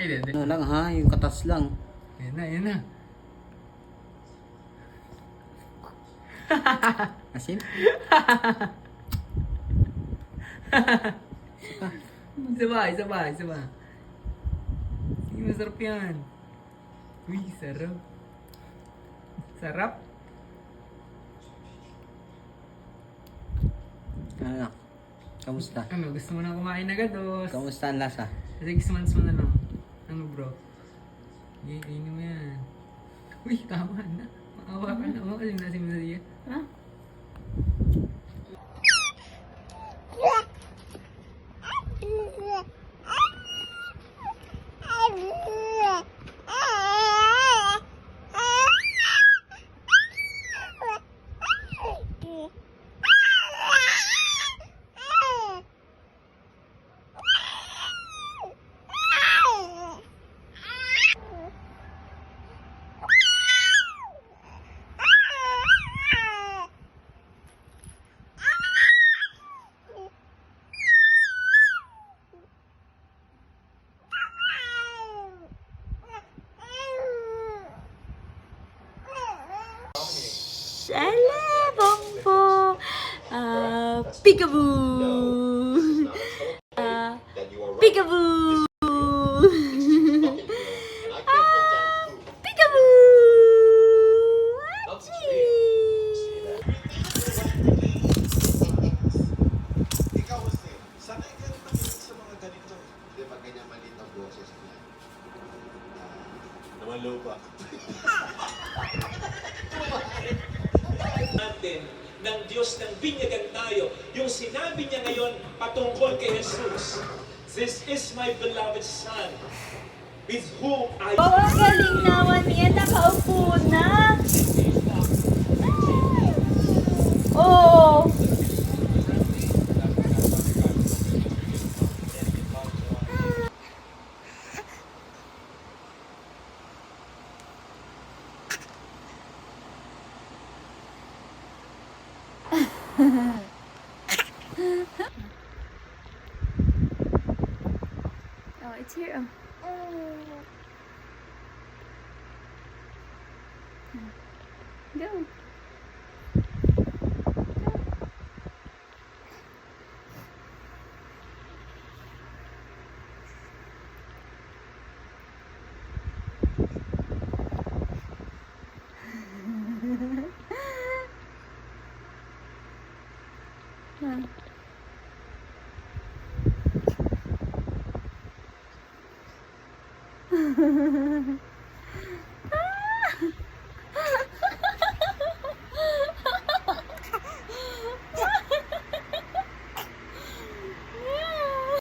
Ay, hindi. Ano lang ha, yung katas lang. Yan na, yan na. Asin? Isa ba, isa ba, isa ba. Sige, masarap yan. Uy, sarap. Sarap. Ano? Kamusta? Ano, gusto mo na kumain agad o? Kamusta ang lasa? Kasi 6 months mo na lang. Ano bro? Sige, kainin mo yan. Uy, tama na. Maawa ka na. Oo, kasi nasi mo na siya. Ha? Bongbong! Peekaboo! Peekaboo! Peekaboo! Ikaw kasi, sanay ka rin makinig sa mga ganito. Di ba ganyan maliit ang boses niya? Naman low pa. Natin ng Diyos ng binyagan tayo. Yung sinabi niya ngayon patungkol kay Jesus. This is my beloved Son, with whom I... Oh, ang galing naman niya. Nakaupo na. Oh. Oh, it's here. Oh. Go. Huh.